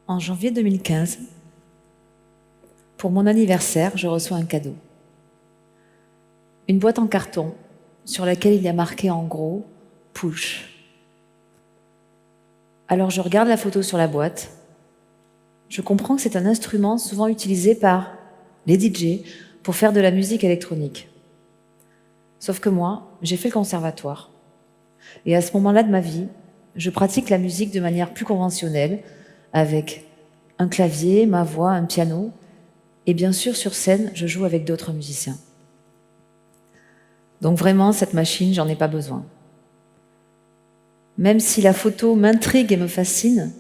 En janvier 2015, pour mon anniversaire, je reçois un cadeau. Une boîte en carton sur laquelle il y a marqué en gros « Push ». Alors je regarde la photo sur la boîte. Je comprends que c'est un instrument souvent utilisé par les DJ pour faire de la musique électronique. Sauf que moi, j'ai fait le conservatoire. Et à ce moment-là de ma vie, je pratique la musique de manière plus conventionnelle, avec un clavier, ma voix, un piano, et bien sûr, sur scène, je joue avec d'autres musiciens. Donc vraiment, cette machine, j'en ai pas besoin. Même si la photo m'intrigue et me fascine,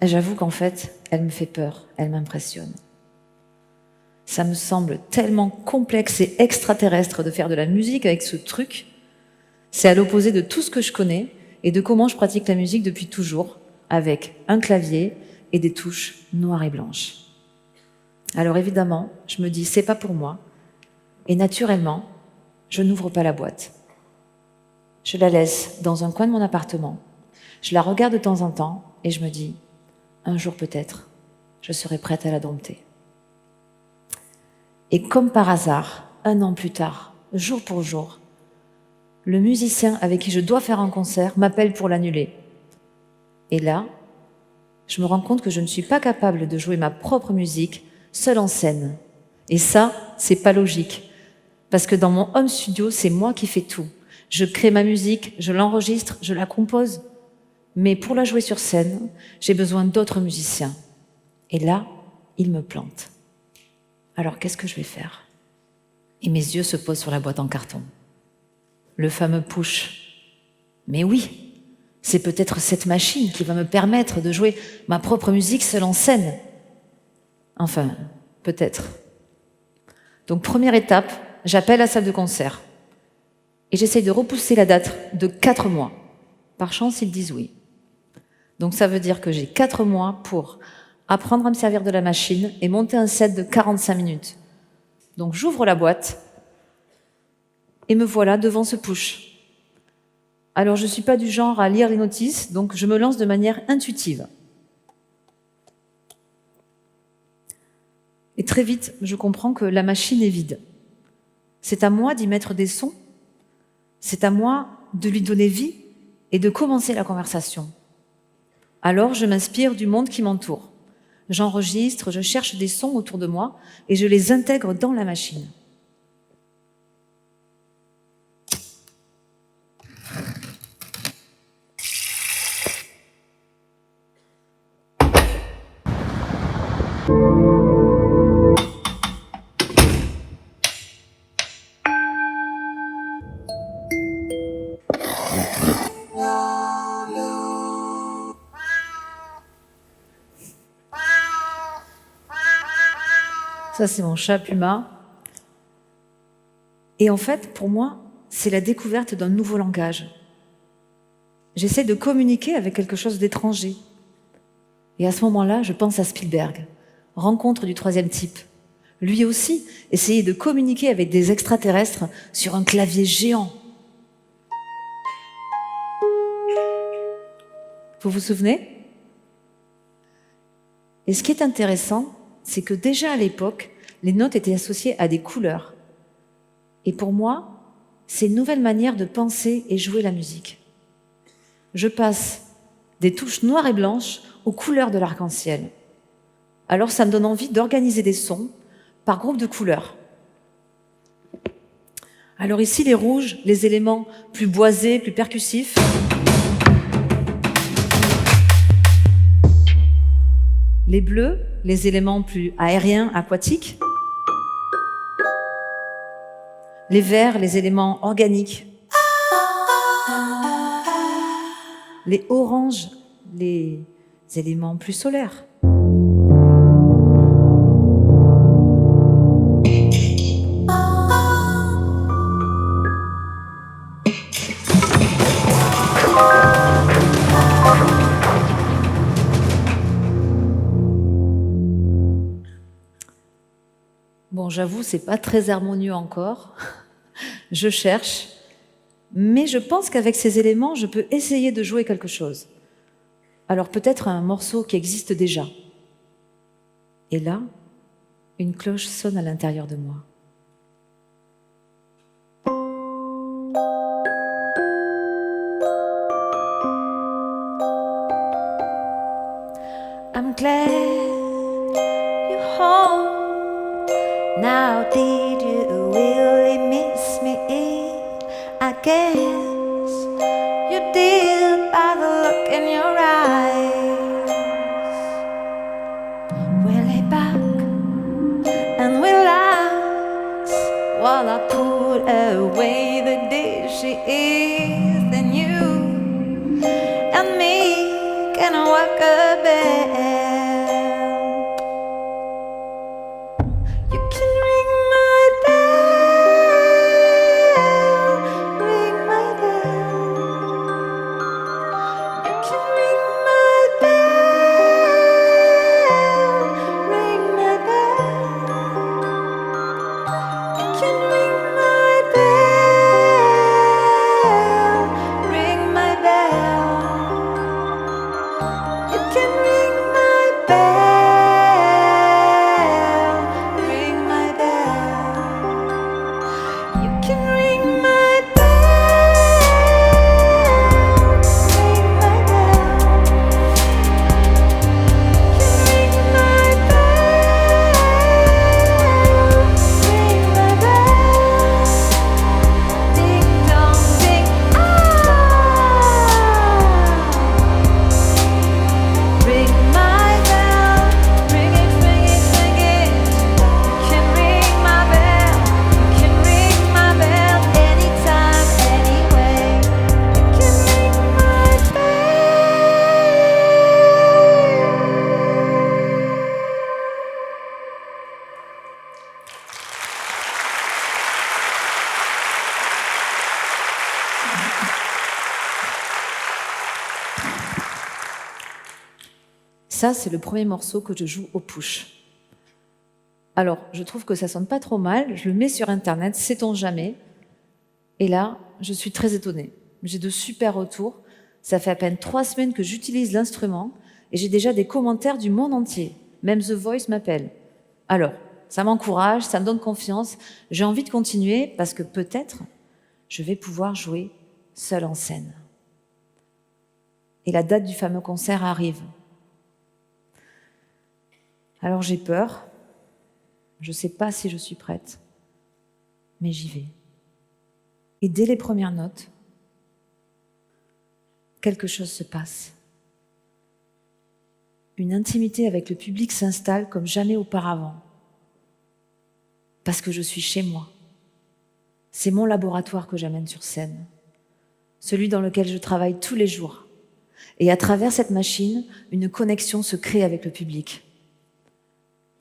j'avoue qu'en fait, elle me fait peur, elle m'impressionne. Ça me semble tellement complexe et extraterrestre de faire de la musique avec ce truc. C'est à l'opposé de tout ce que je connais et de comment je pratique la musique depuis toujours, avec un clavier et des touches noires et blanches. Alors évidemment, je me dis, c'est pas pour moi. Et naturellement, je n'ouvre pas la boîte. Je la laisse dans un coin de mon appartement. Je la regarde de temps en temps et je me dis, un jour peut-être, je serai prête à la dompter. Et comme par hasard, 1 an plus tard, jour pour jour, le musicien avec qui je dois faire un concert m'appelle pour l'annuler. Et là, je me rends compte que je ne suis pas capable de jouer ma propre musique seule en scène. Et ça, c'est pas logique. Parce que dans mon home studio, c'est moi qui fais tout. Je crée ma musique, je l'enregistre, je la compose. Mais pour la jouer sur scène, j'ai besoin d'autres musiciens. Et là, ils me plantent. Alors qu'est-ce que je vais faire? Et mes yeux se posent sur la boîte en carton. Le fameux push. Mais oui, c'est peut-être cette machine qui va me permettre de jouer ma propre musique seule en scène. Enfin, peut-être. Donc première étape, j'appelle la salle de concert. Et j'essaye de repousser la date de 4 mois. Par chance, ils disent oui. Donc ça veut dire que j'ai 4 mois pour apprendre à me servir de la machine et monter un set de 45 minutes. Donc j'ouvre la boîte et me voilà devant ce push. Alors je ne suis pas du genre à lire les notices, donc je me lance de manière intuitive. Et très vite, je comprends que la machine est vide. C'est à moi d'y mettre des sons, c'est à moi de lui donner vie et de commencer la conversation. Alors je m'inspire du monde qui m'entoure. J'enregistre, je cherche des sons autour de moi et je les intègre dans la machine. Ça, c'est mon chat Puma. Et en fait, pour moi, c'est la découverte d'un nouveau langage. J'essaie de communiquer avec quelque chose d'étranger. Et à ce moment-là, je pense à Spielberg, Rencontre du troisième type. Lui aussi essayait de communiquer avec des extraterrestres sur un clavier géant. Vous vous souvenez? Et ce qui est intéressant, c'est que déjà à l'époque, les notes étaient associées à des couleurs. Et pour moi, c'est une nouvelle manière de penser et jouer la musique. Je passe des touches noires et blanches aux couleurs de l'arc-en-ciel. Alors ça me donne envie d'organiser des sons par groupe de couleurs. Alors ici, les rouges, les éléments plus boisés, plus percussifs. Les bleus, les éléments plus aériens, aquatiques. Les verts, les éléments organiques. Les oranges, les éléments plus solaires. Bon, j'avoue, c'est pas très harmonieux encore. Je cherche. Mais je pense qu'avec ces éléments, je peux essayer de jouer quelque chose. Alors peut-être un morceau qui existe déjà. Et là, une cloche sonne à l'intérieur de moi. I'm glad you're home. Now did you really miss me? I guess you did by the look in your eyes. We lay back and we relax while I put away the dishes. Then you and me can walk a bed. You can ring my bell, ring my bell. You can ring my bell, ring my bell. You can ring my bell, ring my bell. You can ring my bell, ring my bell. You can ring my bell, ring my bell. You can ring my bell, ring my bell. Ding dong ding Ring my bell, ring it, ring it, ring it. You can ring my bell, you can ring my bell anytime, anyway. You can ring my Ça, c'est le premier morceau que je joue au push. Alors, je trouve que ça sonne pas trop mal, je le mets sur Internet, sait-on jamais. Et là, je suis très étonnée. J'ai de super retours. Ça fait à peine 3 semaines que j'utilise l'instrument et j'ai déjà des commentaires du monde entier. Même The Voice m'appelle. Alors, ça m'encourage, ça me donne confiance. J'ai envie de continuer parce que peut-être je vais pouvoir jouer seule en scène. Et la date du fameux concert arrive. Alors j'ai peur, je ne sais pas si je suis prête, mais j'y vais. Et dès les premières notes, quelque chose se passe. Une intimité avec le public s'installe comme jamais auparavant. Parce que je suis chez moi. C'est mon laboratoire que j'amène sur scène, celui dans lequel je travaille tous les jours. Et à travers cette machine, une connexion se crée avec le public.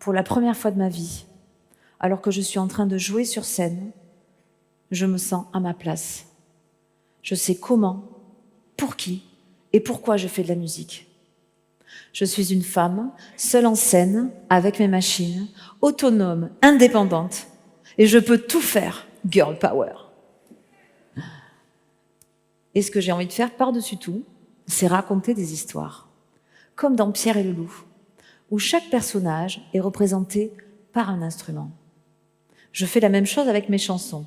Pour la première fois de ma vie, alors que je suis en train de jouer sur scène, je me sens à ma place. Je sais comment, pour qui et pourquoi je fais de la musique. Je suis une femme, seule en scène, avec mes machines, autonome, indépendante, et je peux tout faire, girl power. Et ce que j'ai envie de faire par-dessus tout, c'est raconter des histoires, comme dans Pierre et le loup, où chaque personnage est représenté par un instrument. Je fais la même chose avec mes chansons.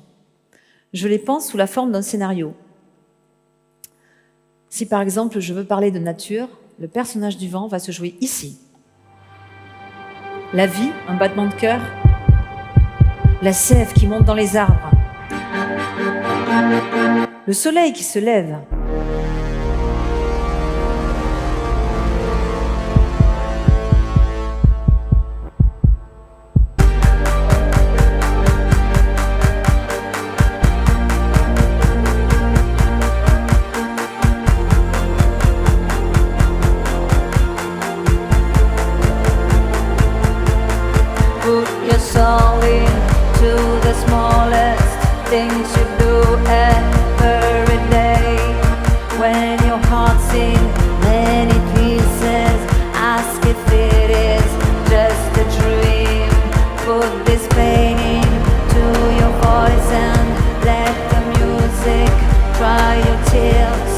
Je les pense sous la forme d'un scénario. Si par exemple je veux parler de nature, le personnage du vent va se jouer ici. La vie, un battement de cœur. La sève qui monte dans les arbres. Le soleil qui se lève. Things you do every day. When your heart's in many pieces, ask if it is just a dream. Put this pain into your voice and let the music dry your tears.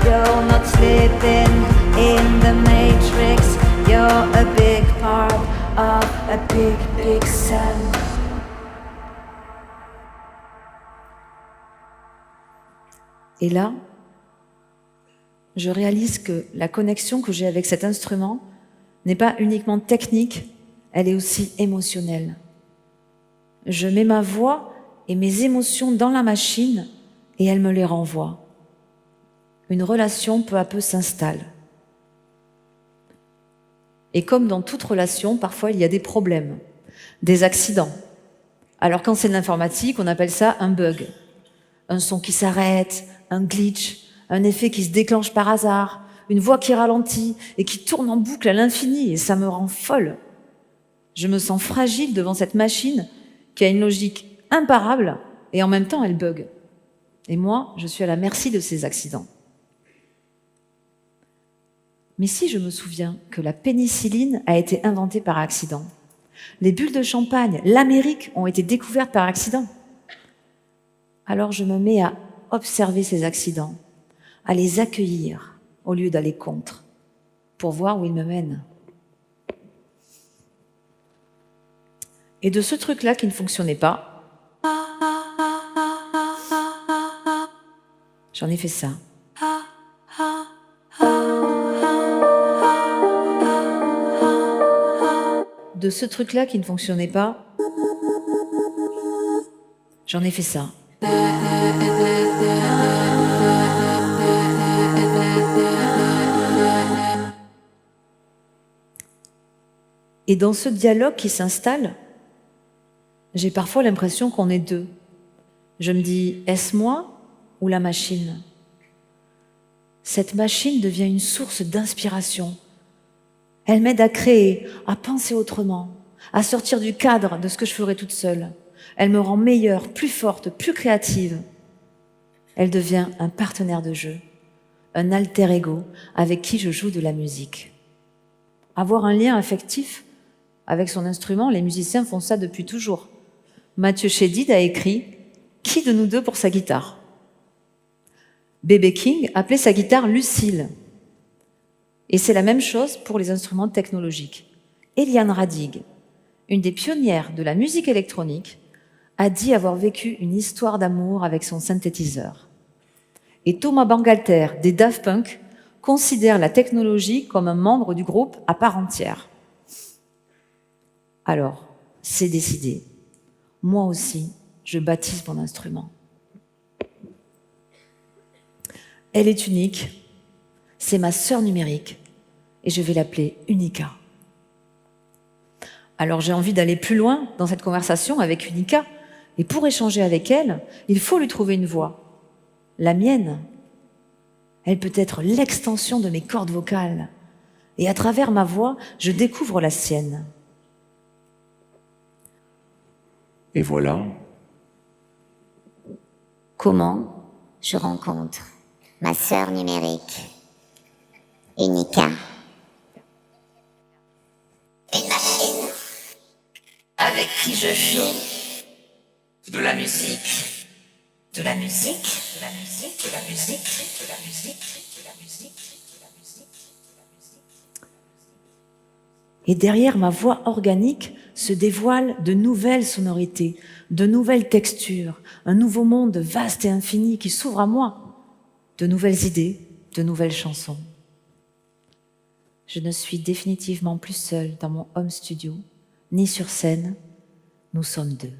You're not sleeping in the the matrix. You're a big part of a big, big sun. Et là, je réalise que la connexion que j'ai avec cet instrument n'est pas uniquement technique, elle est aussi émotionnelle. Je mets ma voix et mes émotions dans la machine et elle me les renvoie. Une relation peu à peu s'installe. Et comme dans toute relation, parfois il y a des problèmes, des accidents. Alors quand c'est de l'informatique, on appelle ça un bug. Un son qui s'arrête, un glitch, un effet qui se déclenche par hasard, une voix qui ralentit et qui tourne en boucle à l'infini et ça me rend folle. Je me sens fragile devant cette machine qui a une logique imparable et en même temps elle bug. Et moi, je suis à la merci de ces accidents. Mais si je me souviens que la pénicilline a été inventée par accident, les bulles de champagne, l'Amérique ont été découvertes par accident, alors je me mets à observer ces accidents, à les accueillir au lieu d'aller contre, pour voir où ils me mènent. Et de ce truc-là qui ne fonctionnait pas, j'en ai fait ça. De ce truc-là qui ne fonctionnait pas, j'en ai fait ça. Et dans ce dialogue qui s'installe, j'ai parfois l'impression qu'on est deux. Je me dis, est-ce moi ou la machine ? Cette machine devient une source d'inspiration. Elle m'aide à créer, à penser autrement, à sortir du cadre de ce que je ferais toute seule. Elle me rend meilleure, plus forte, plus créative. Elle devient un partenaire de jeu, un alter ego avec qui je joue de la musique. Avoir un lien affectif avec son instrument, les musiciens font ça depuis toujours. Mathieu Chédid a écrit « Qui de nous deux pour sa guitare ?» B.B. King appelait sa guitare Lucille. Et c'est la même chose pour les instruments technologiques. Eliane Radig, une des pionnières de la musique électronique, a dit avoir vécu une histoire d'amour avec son synthétiseur. Et Thomas Bangalter des Daft Punk considère la technologie comme un membre du groupe à part entière. Alors, c'est décidé. Moi aussi, je baptise mon instrument. Elle est unique, c'est ma sœur numérique, et je vais l'appeler Unica. Alors j'ai envie d'aller plus loin dans cette conversation avec Unica, et pour échanger avec elle, il faut lui trouver une voix. La mienne, elle peut être l'extension de mes cordes vocales, et à travers ma voix, je découvre la sienne. Et voilà. Comment je rencontre ma sœur numérique, Unica. Une machine avec qui je joue de la musique, de la musique, de la musique, de la musique, de la musique, de la musique, de la musique, de la musique. Et derrière ma voix organique se dévoilent de nouvelles sonorités, de nouvelles textures, un nouveau monde vaste et infini qui s'ouvre à moi, de nouvelles idées, de nouvelles chansons. Je ne suis définitivement plus seule dans mon home studio, ni sur scène, nous sommes deux.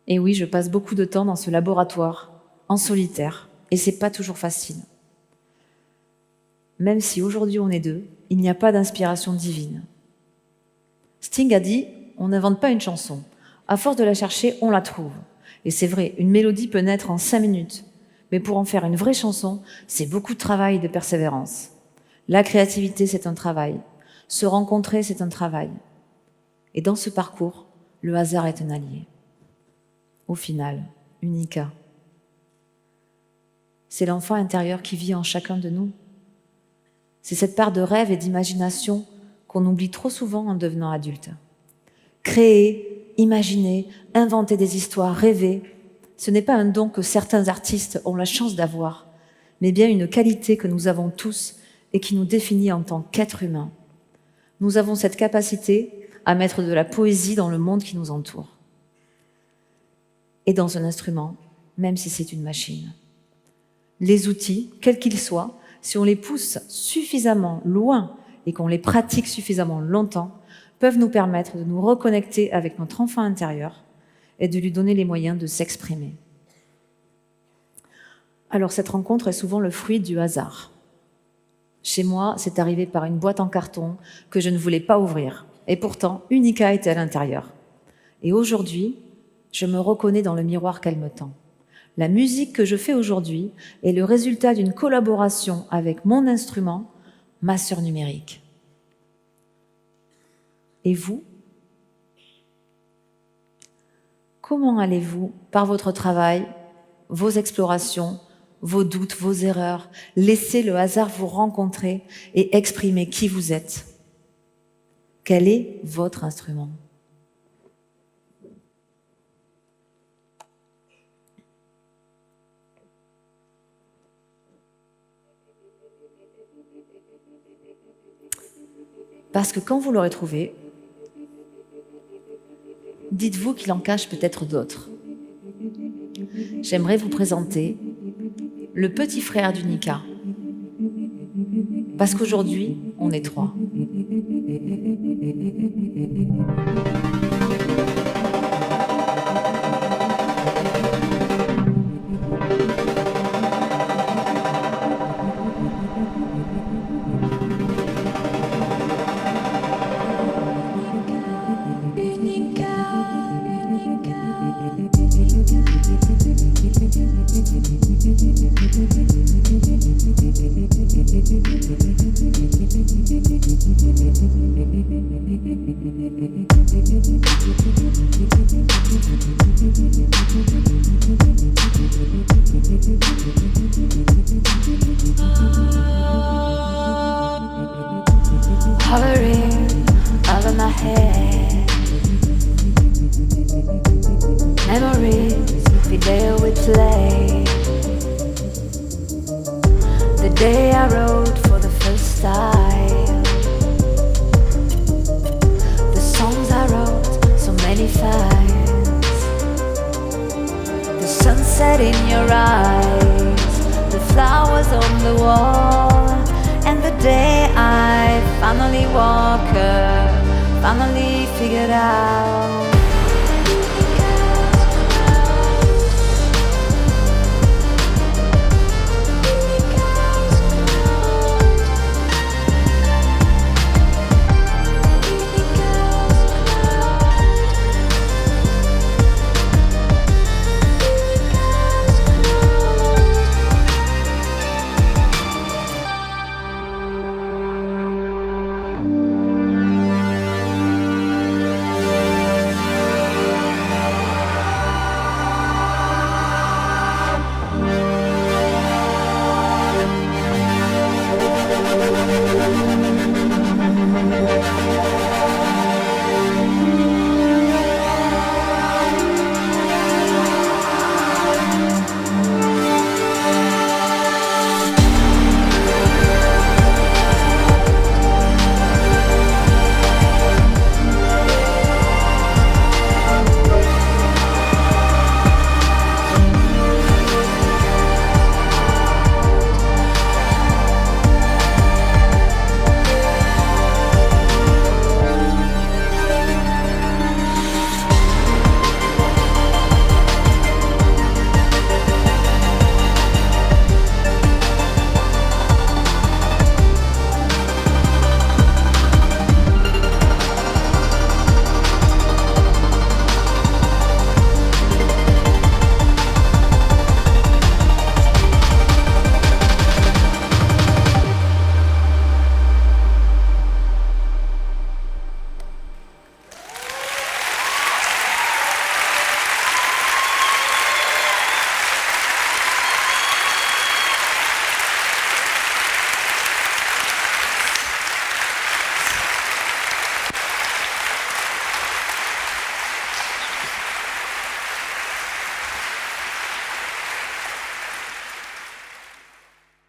Et oui, je passe beaucoup de temps dans ce laboratoire, en solitaire, et c'est pas toujours facile. Même si aujourd'hui on est deux, il n'y a pas d'inspiration divine. Sting a dit, on n'invente pas une chanson. À force de la chercher, on la trouve. Et c'est vrai, une mélodie peut naître en 5 minutes. Mais pour en faire une vraie chanson, c'est beaucoup de travail et de persévérance. La créativité, c'est un travail. Se rencontrer, c'est un travail. Et dans ce parcours, le hasard est un allié. Au final, Unica. C'est l'enfant intérieur qui vit en chacun de nous. C'est cette part de rêve et d'imagination qu'on oublie trop souvent en devenant adulte. Créer, imaginer, inventer des histoires, rêver, ce n'est pas un don que certains artistes ont la chance d'avoir, mais bien une qualité que nous avons tous et qui nous définit en tant qu'être humain. Nous avons cette capacité à mettre de la poésie dans le monde qui nous entoure. Et dans un instrument, même si c'est une machine. Les outils, quels qu'ils soient, si on les pousse suffisamment loin et qu'on les pratique suffisamment longtemps, peuvent nous permettre de nous reconnecter avec notre enfant intérieur et de lui donner les moyens de s'exprimer. Alors cette rencontre est souvent le fruit du hasard. Chez moi, c'est arrivé par une boîte en carton que je ne voulais pas ouvrir. Et pourtant, Unica était à l'intérieur. Et aujourd'hui, je me reconnais dans le miroir qu'elle me tend. La musique que je fais aujourd'hui est le résultat d'une collaboration avec mon instrument, ma sœur numérique. Et vous ? Comment allez-vous, par votre travail, vos explorations, vos doutes, vos erreurs, laisser le hasard vous rencontrer et exprimer qui vous êtes ? Quel est votre instrument ? Parce que quand vous l'aurez trouvé, dites-vous qu'il en cache peut-être d'autres. J'aimerais vous présenter le petit frère d'Unica. Parce qu'aujourd'hui, on est 3. Hovering over my head, memories, the day we played, the day I wrote for the first time, the songs I wrote, so many times, the sunset in your eyes, the flowers on the wall, and the day I finally woke up, finally figured out